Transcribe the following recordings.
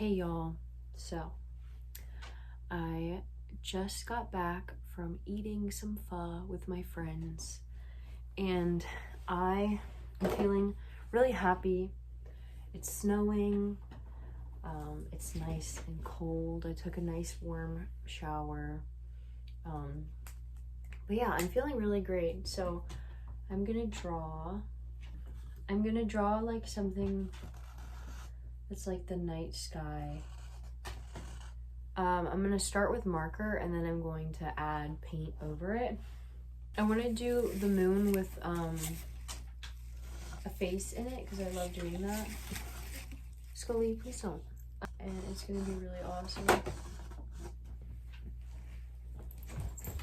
Hey y'all, so I just got back from eating some pho with my friends and I am feeling really happy. It's snowing, it's nice and cold. I took a nice warm shower, but yeah, I'm feeling really great. So I'm gonna draw like something that's like the night sky. I'm gonna start with marker and then I'm going to add paint over it. I want to do the moon with a face in it because I love doing that. Scully, please don't. And it's gonna be really awesome.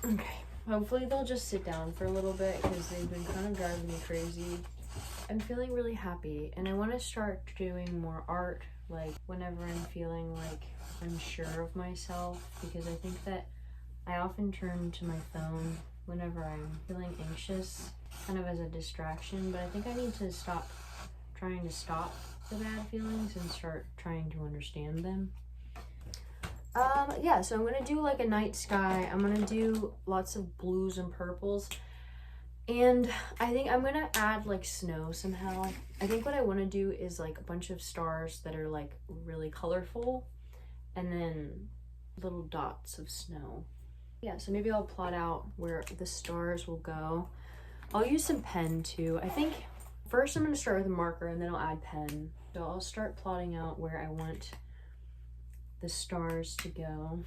Okay, hopefully they'll just sit down for a little bit because they've been kind of driving me crazy. I'm feeling really happy and I want to start doing more art, like whenever I'm feeling like unsure of myself, because I think that I often turn to my phone whenever I'm feeling anxious, kind of as a distraction, but I think I need to stop trying to stop the bad feelings and start trying to understand them. Yeah, so I'm gonna do like a night sky. I'm gonna do lots of blues and purples. And I think I'm gonna add like snow somehow. I think what I want to do is like a bunch of stars that are like really colorful and then little dots of snow. Yeah, so maybe I'll plot out where the stars will go. I'll use some pen too. I think first I'm gonna start with a marker and then I'll add pen. So I'll start plotting out where I want the stars to go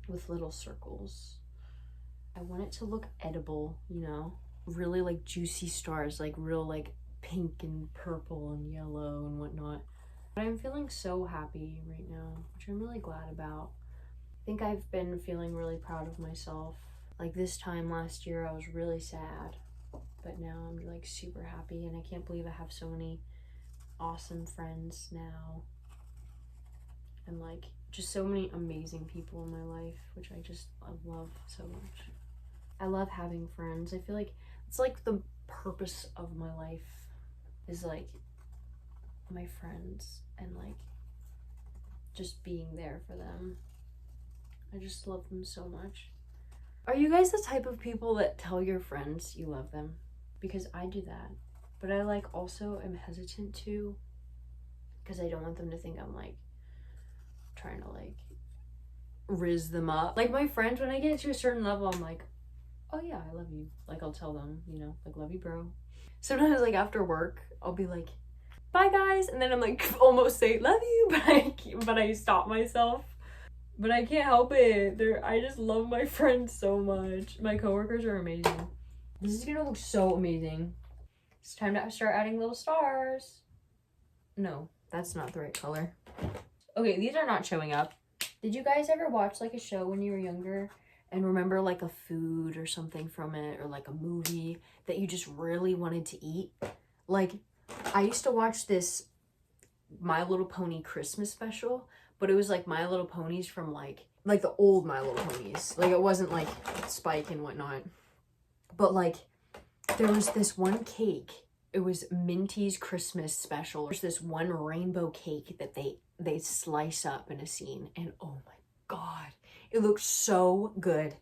with little circles. I want it to look edible, you know, really like juicy stars, like real like pink and purple and yellow and whatnot. But I'm feeling so happy right now, which I'm really glad about. I think I've been feeling really proud of myself. Like this time last year, I was really sad, but now I'm like super happy and I can't believe I have so many awesome friends now. And like just so many amazing people in my life, which I love so much. I love having friends. I feel like it's like the purpose of my life is like my friends and like just being there for them. I just love them so much. Are you guys the type of people that tell your friends you love them? Because I do that, but I like also am hesitant to, because I don't want them to think I'm like trying to like rizz them up. Like my friends, when I get to a certain level, I'm like, oh yeah, I love you. Like I'll tell them, you know, like love you, bro. Sometimes like after work, I'll be like, bye guys, and then I'm like almost say love you, but I stop myself. But I can't help it. I just love my friends so much. My coworkers are amazing. This is gonna look so amazing. It's time to start adding little stars. No, that's not the right color. Okay, these are not showing up. Did you guys ever watch like a show when you were younger and remember like a food or something from it, or like a movie that you just really wanted to eat? Like I used to watch this My Little Pony Christmas special, but it was like My Little Ponies from like the old My Little Ponies. Like it wasn't like Spike and whatnot. But like there was this one cake. It was Minty's Christmas special. There's this one rainbow cake that they slice up in a scene, and oh my god, it looks so good.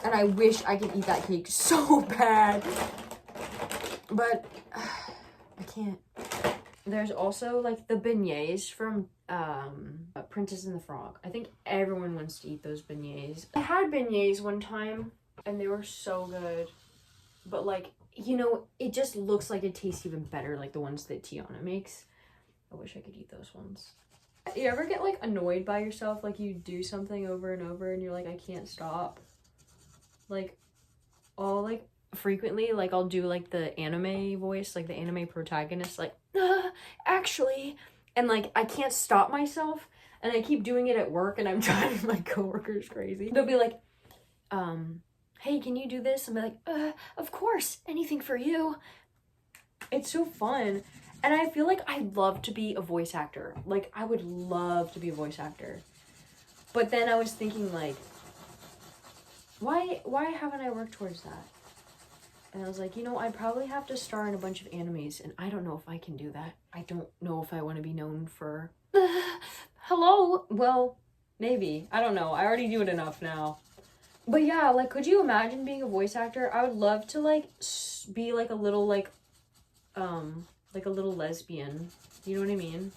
And I wish I could eat that cake so bad. But I can't. There's also like the beignets from Princess and the Frog. I think everyone wants to eat those beignets. I had beignets one time and they were so good. But like, you know, it just looks like it tastes even better, like the ones that Tiana makes. I wish I could eat those ones. You ever get like annoyed by yourself? Like you do something over and over and you're like, I can't stop. Like all like frequently, like I'll do like the anime voice, like the anime protagonist, like actually, and like I can't stop myself and I keep doing it at work and I'm driving my coworkers crazy. They'll be like, hey, can you do this? And be like, of course, anything for you. It's so fun. And I feel like I'd love to be a voice actor. Like I would love to be a voice actor. But then I was thinking like, why haven't I worked towards that? And I was like, you know, I probably have to star in a bunch of animes and I don't know if I can do that. I don't know if I want to be known for hello? Well, maybe. I don't know. I already do it enough now. But yeah, like, could you imagine being a voice actor? I would love to, like, be, like, a little, like a little lesbian. You know what I mean?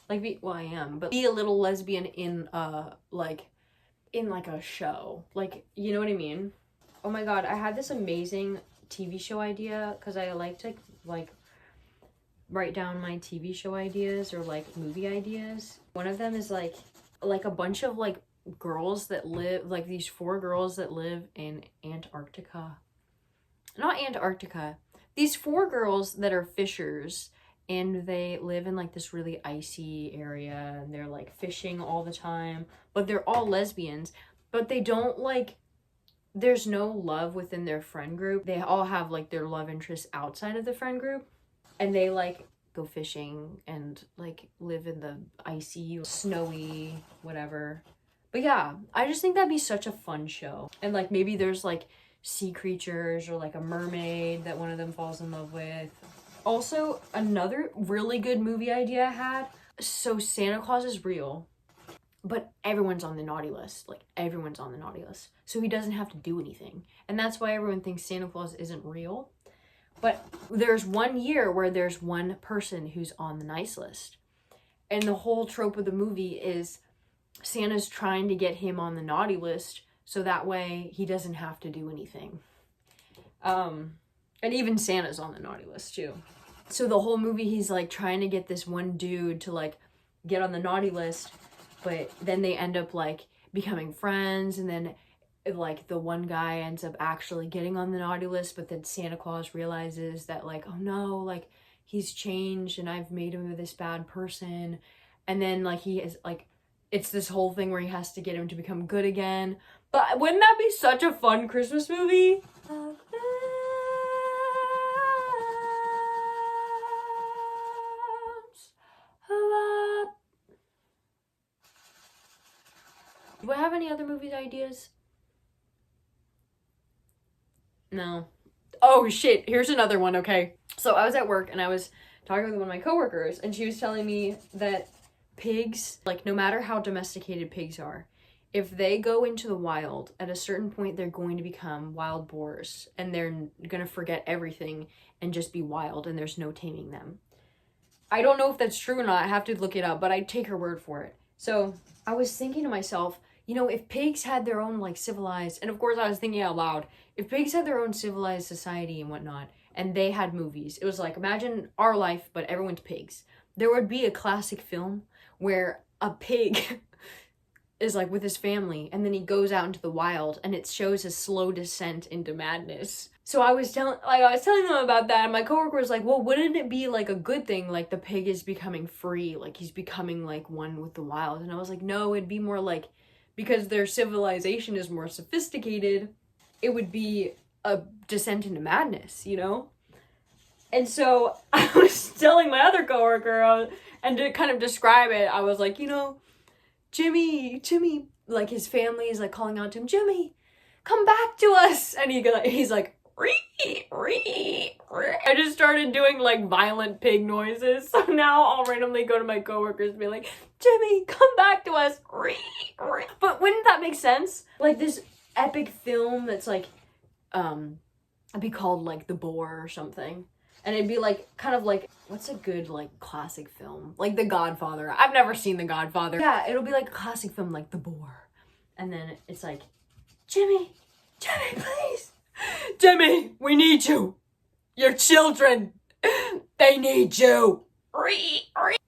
Like, well, I am, but be a little lesbian in, like, in, like, a show. Like, you know what I mean? Oh my god, I had this amazing TV show idea, because I like to, like, write down my TV show ideas or, like, movie ideas. One of them is, like a bunch of, like, girls that live, like, these 4 girls that live in Antarctica. Not Antarctica. These 4 girls that are fishers, and they live in, like, this really icy area, and they're, like, fishing all the time, but they're all lesbians, but they don't, like, there's no love within their friend group. They all have, like, their love interests outside of the friend group, and they, like, go fishing and, like, live in the icy, snowy, whatever. But yeah, I just think that'd be such a fun show. And, like, maybe there's, like, sea creatures or, like, a mermaid that one of them falls in love with. Also, another really good movie idea I had. So Santa Claus is real, but everyone's on the naughty list. Like, everyone's on the naughty list. So he doesn't have to do anything. And that's why everyone thinks Santa Claus isn't real. But there's one year where there's one person who's on the nice list. And the whole trope of the movie is Santa's trying to get him on the naughty list so that way he doesn't have to do anything. And even Santa's on the naughty list too. So the whole movie he's, like, trying to get this one dude to, like, get on the naughty list, but then they end up, like, becoming friends, and then, like, the one guy ends up actually getting on the naughty list, but then Santa Claus realizes that, like, oh no, like, he's changed and I've made him this bad person. And then, like, he is, like, it's this whole thing where he has to get him to become good again. But wouldn't that be such a fun Christmas movie? Do I have any other movie ideas? No. Oh shit, here's another one, okay. So I was at work and I was talking with one of my coworkers, and she was telling me that pigs, like, no matter how domesticated pigs are, if they go into the wild, at a certain point they're going to become wild boars, and they're gonna forget everything and just be wild, and there's no taming them. I don't know if that's true or not, I have to look it up, but I'd take her word for it. So I was thinking to myself, you know, if pigs had their own, like, civilized, and of course I was thinking out loud, if pigs had their own civilized society and whatnot, and they had movies, it was like, imagine our life, but everyone's pigs. There would be a classic film where a pig is, like, with his family, and then he goes out into the wild, and it shows his slow descent into madness. So I was telling them about that, and my coworker was like, well, wouldn't it be, like, a good thing, like, the pig is becoming free, like, he's becoming, like, one with the wild? And I was like, no, it'd be more like, because their civilization is more sophisticated, it would be a descent into madness, you know? And so I was telling my other coworker, and to kind of describe it, I was like, you know, Jimmy, like, his family is, like, calling out to him, Jimmy, come back to us. And he's like, ree, ree, ree. I just started doing, like, violent pig noises. So now I'll randomly go to my coworkers and be like, Jimmy, come back to us, ree, ree. But wouldn't that make sense? Like, this epic film that's, like, it'd be called, like, The Boar or something. And it'd be, like, kind of like, what's a good, like, classic film? Like The Godfather. I've never seen The Godfather. Yeah, it'll be like a classic film like The Boar. And then it's like, Jimmy, please. Jimmy, we need you. Your children, they need you.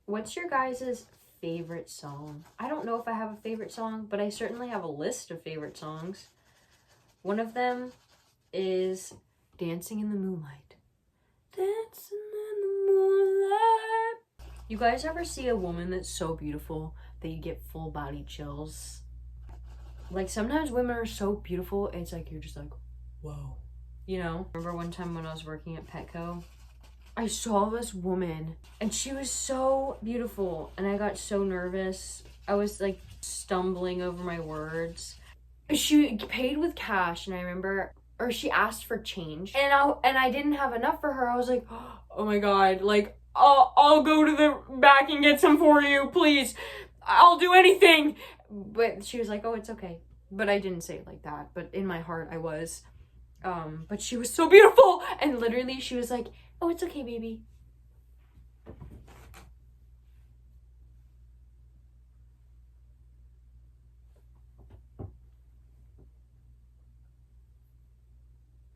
What's your guys' favorite song? I don't know if I have a favorite song, but I certainly have a list of favorite songs. One of them is Dancing in the Moonlight. Dancing in the moonlight. You guys ever see a woman that's so beautiful that you get full body chills? Like, sometimes women are so beautiful, it's like, you're just like, whoa. You know? Remember one time when I was working at Petco? I saw this woman, and she was so beautiful, and I got so nervous. I was, like, stumbling over my words. She paid with cash, and I remember, or she asked for change, and I didn't have enough for her. I was like, oh my god, like, I'll go to the back and get some for you, please. I'll do anything. But she was like, oh, it's okay. But I didn't say it like that. But in my heart, I was. But she was so beautiful. And literally, she was like, oh, it's okay, baby.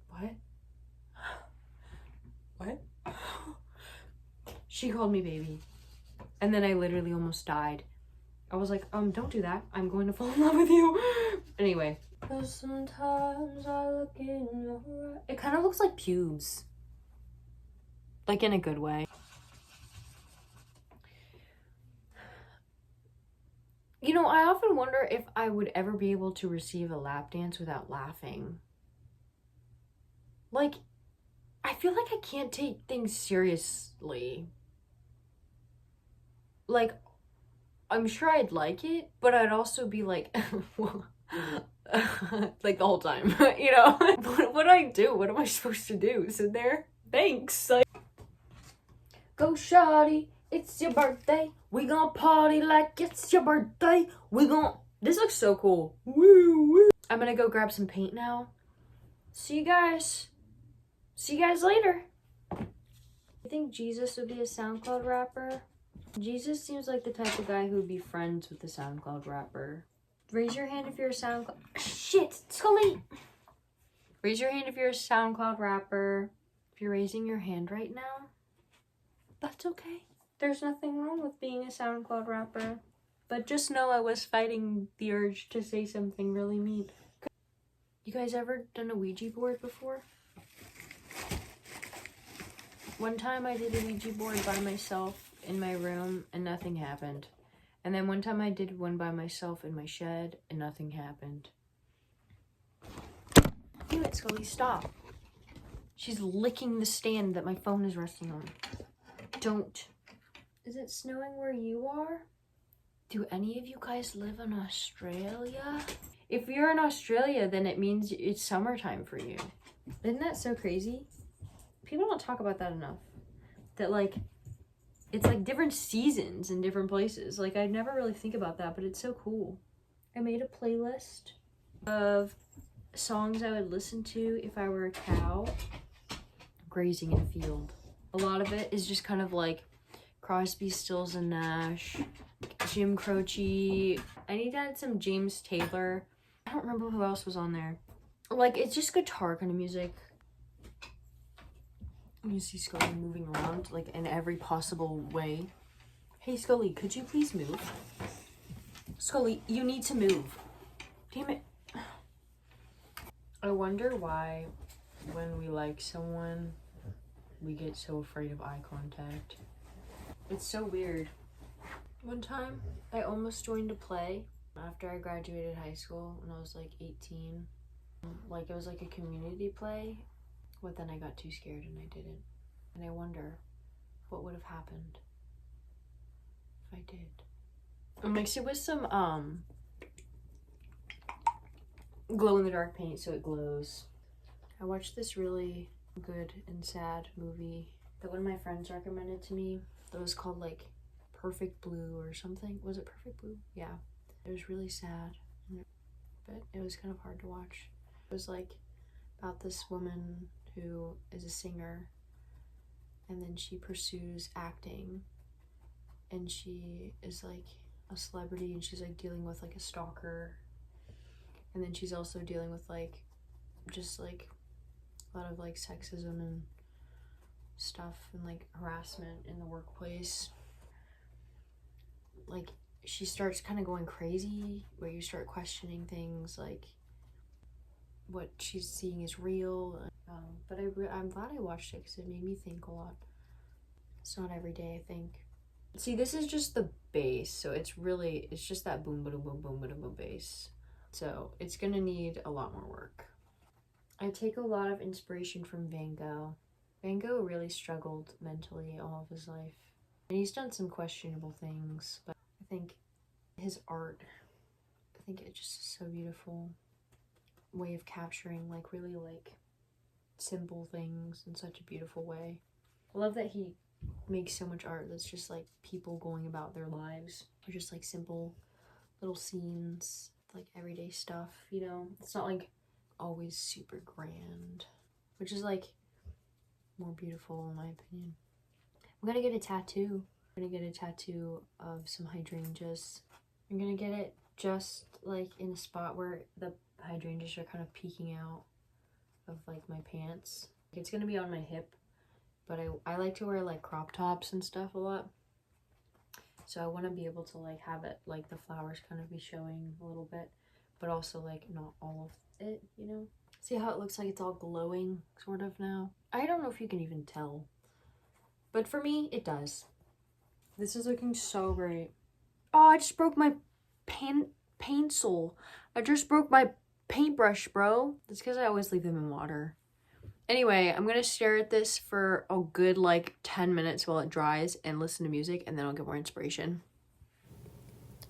What? What? She called me baby. And then I literally almost died. I was like, don't do that. I'm going to fall in love with you. Anyway. Cause sometimes I look in your eyes. It kind of looks like pubes. Like in a good way. You know, I often wonder if I would ever be able to receive a lap dance without laughing. Like, I feel like I can't take things seriously. Like, I'm sure I'd like it, but I'd also be like, like the whole time, you know? What do I do? What am I supposed to do? Sit there? Thanks. Like, go shawty, it's your birthday. We gon' party like it's your birthday. This looks so cool. Woo, woo. I'm gonna go grab some paint now. See you guys later. I think Jesus would be a SoundCloud rapper. Jesus seems like the type of guy who would be friends with a SoundCloud rapper. Raise your hand if you're a SoundCloud... Shit, Scully! Raise your hand if you're a SoundCloud rapper. If you're raising your hand right now, that's okay. There's nothing wrong with being a SoundCloud rapper. But just know I was fighting the urge to say something really mean. You guys ever done a Ouija board before? One time I did a Ouija board by myself in my room and nothing happened. And then one time I did one by myself in my shed and nothing happened. Do it, Scully, stop. She's licking the stand that my phone is resting on. Don't. Is it snowing where you are? Do any of you guys live in Australia? If you're in Australia, then it means it's summertime for you. Isn't that so crazy? People don't talk about that enough. That, like, it's like different seasons in different places. Like, I never really think about that, but it's so cool. I made a playlist of songs I would listen to if I were a cow grazing in a field. A lot of it is just kind of like Crosby, Stills and Nash, Jim Croce. I need to add some James Taylor. I don't remember who else was on there. Like, it's just guitar kind of music. You see Scully moving around, like, in every possible way. Hey, Scully, could you please move? Scully, you need to move. Damn it. I wonder why, when we like someone, we get so afraid of eye contact. It's so weird. One time, I almost joined a play after I graduated high school when I was, like, 18. Like, it was, like, a community play. But then I got too scared and I didn't. And I wonder what would have happened if I did. I'll mix it with some glow-in-the-dark paint so it glows. I watched this really good and sad movie that one of my friends recommended to me. That was called, like, Perfect Blue or something. Was it Perfect Blue? Yeah. It was really sad, but it was kind of hard to watch. It was, like, about this woman who is a singer, and then she pursues acting, and she is like a celebrity, and she's like dealing with like a stalker, and then she's also dealing with like just like a lot of like sexism and stuff and like harassment in the workplace. Like, she starts kind of going crazy where you start questioning things like what she's seeing is real. But I'm glad I watched it because it made me think a lot. It's not every day, I think. See, this is just the bass, so it's just that boom, boom, boom, boom, boom, boom bass. So it's gonna need a lot more work. I take a lot of inspiration from Van Gogh. Van Gogh really struggled mentally all of his life. And he's done some questionable things, but I think his art, I think it just is so beautiful. Way of capturing like really like simple things in such a beautiful way. I love that he make so much art that's just like people going about their lives, or just like simple little scenes, like everyday stuff, you know? It's not like always super grand, which is like more beautiful in my opinion. I'm gonna get a tattoo. I'm gonna get a tattoo of some hydrangeas. I'm gonna get it just like in a spot where the hydrangeas are kind of peeking out of like my pants. It's gonna be on my hip, but I like to wear like crop tops and stuff a lot. So I want to be able to like have it like the flowers kind of be showing a little bit, but also like not all of it, you know? See how it looks like it's all glowing sort of now? I don't know if you can even tell, but for me, it does. This is looking so great. Oh, I just broke my pencil. I just broke my paintbrush, bro. That's because I always leave them in water. Anyway, I'm gonna stare at this for a good like 10 minutes while it dries and listen to music, and then I'll get more inspiration.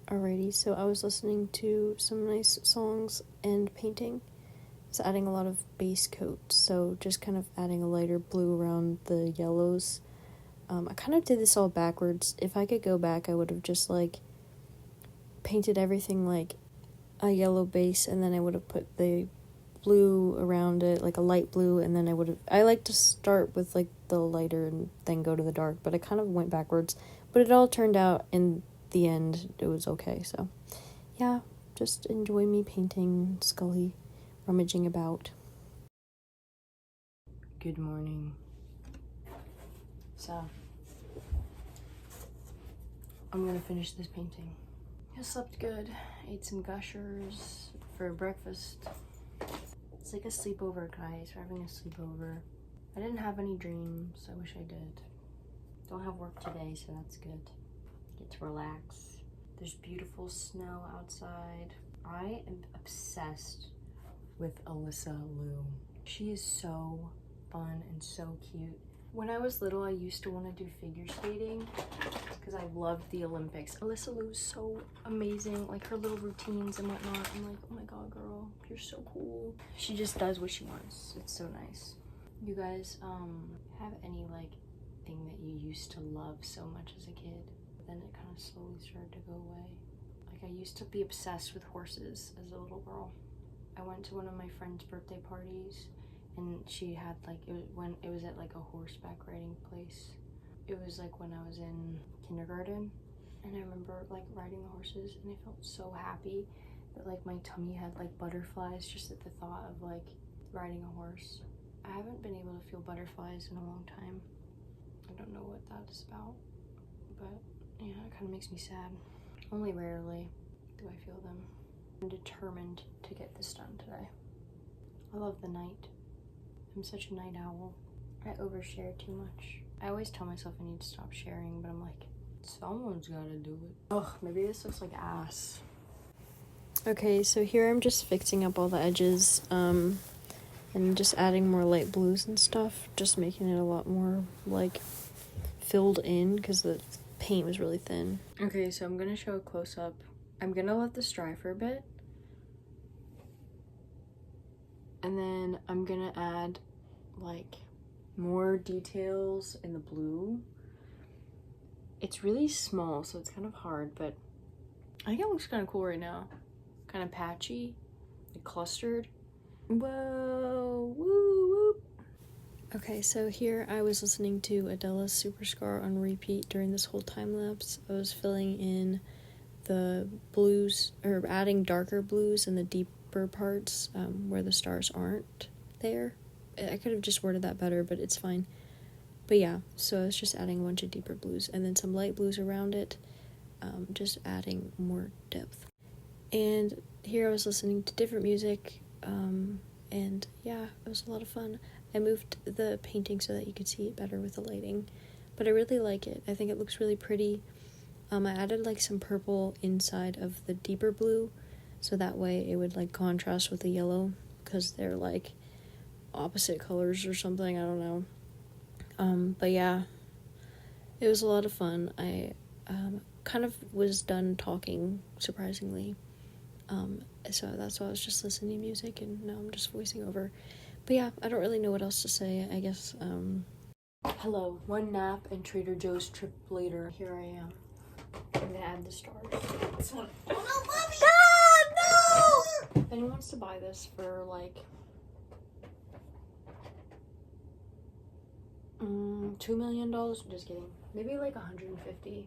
Alrighty, so I was listening to some nice songs and painting. I was adding a lot of base coats, so just kind of adding a lighter blue around the yellows. I kind of did this all backwards. If I could go back, I would have just like painted everything like a yellow base, and then I would have put the blue around it, like a light blue, and then I like to start with like the lighter and then go to the dark, but I kind of went backwards. But it all turned out in the end, it was okay, so yeah, just enjoy me painting Scully, rummaging about. Good morning. So, I'm gonna finish this painting. I slept good, ate some Gushers for breakfast. It's like a sleepover, guys. We're having a sleepover. I didn't have any dreams. I wish I did. Don't have work today, so that's good. Get to relax. There's beautiful snow outside. I am obsessed with Alyssa Liu. She is so fun and so cute. When I was little, I used to want to do figure skating because I loved the Olympics. Alyssa Liu is so amazing, like her little routines and whatnot. I'm like, oh my god, girl, you're so cool. She just does what she wants. It's so nice. You guys, have any like thing that you used to love so much as a kid, but then it kind of slowly started to go away? Like I used to be obsessed with horses as a little girl. I went to one of my friend's birthday parties, and she had like it was at like a horseback riding place. It was like when I was in kindergarten, and I remember like riding the horses, and I felt so happy that like my tummy had like butterflies just at the thought of like riding a horse. I haven't been able to feel butterflies in a long time. I don't know what that is about, but yeah, it kind of makes me sad. Only rarely do I feel them. I'm determined to get this done today. I love the night. I'm such a night owl. I overshare too much. I always tell myself I need to stop sharing, but I'm like, someone's gotta do it. Ugh, maybe this looks like ass. Okay, so here I'm just fixing up all the edges, and just adding more light blues and stuff, just making it a lot more like filled in because the paint was really thin. Okay, so I'm gonna show a close-up. I'm gonna let this dry for a bit, and then I'm gonna add like more details in the blue. It's really small, so it's kind of hard, but I think it looks kind of cool right now. Kind of patchy, like clustered. Whoa, woo, woo. Okay, so here I was listening to Adele's Super Scar on repeat during this whole time lapse. I was filling in the blues, or adding darker blues in the deeper parts where the stars aren't there. I could have just worded that better, but it's fine. But yeah, so I was just adding a bunch of deeper blues and then some light blues around it, just adding more depth. And here I was listening to different music, and yeah, it was a lot of fun. I moved the painting so that you could see it better with the lighting, but I really like it. I think it looks really pretty. I added like some purple inside of the deeper blue, so that way it would like contrast with the yellow, because they're like opposite colors or something, I don't know. But yeah, it was a lot of fun. I kind of was done talking, surprisingly. So that's why I was just listening to music, and now I'm just voicing over. But yeah, I don't really know what else to say. I guess Hello, one nap and Trader Joe's trip later. Here I am. I'm gonna add the stars. This one. Oh no, mommy! God, no! If anyone wants to buy this for like $2 million, just kidding. Maybe like 150.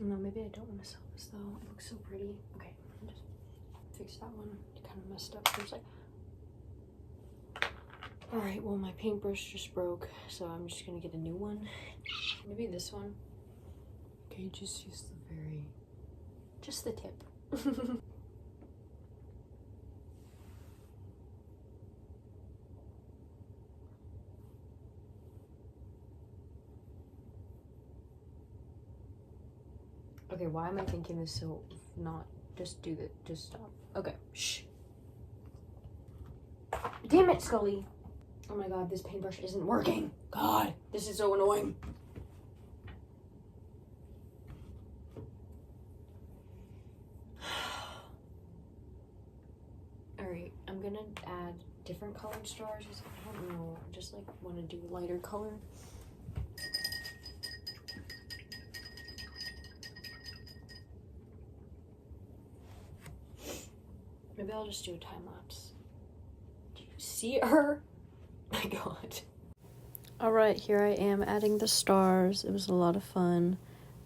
No, maybe I don't want to sell this though. It looks so pretty. Okay, just fix that one. It kind of messed up. There's like. All right, well my paintbrush just broke, so I'm just gonna get a new one. Maybe this one. Okay, just use just the tip. Okay, why am I thinking this so not just do that? Just stop. Okay, shh. Damn it, Scully. Oh my god, this paintbrush isn't working. God, this is so annoying. Alright, I'm gonna add different colored stars. I don't know, I just like want to do lighter color. Maybe I'll just do a time lapse. Do you see her? My god. Alright, here I am adding the stars. It was a lot of fun.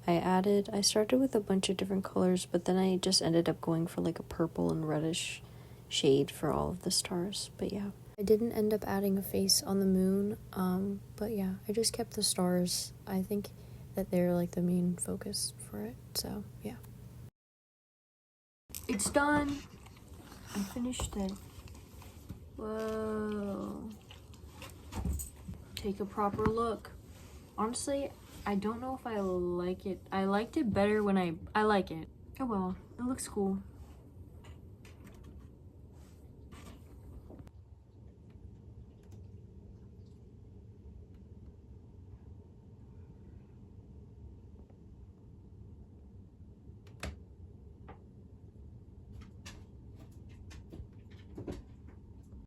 I started with a bunch of different colors, but then I just ended up going for like a purple and reddish shade for all of the stars. But yeah, I didn't end up adding a face on the moon, but yeah, I just kept the stars. I think that they're like the main focus for it, so yeah. It's done. I finished it. Whoa. Take a proper look. Honestly, I don't know if I like it. I liked it better when I like it. Oh well, it looks cool.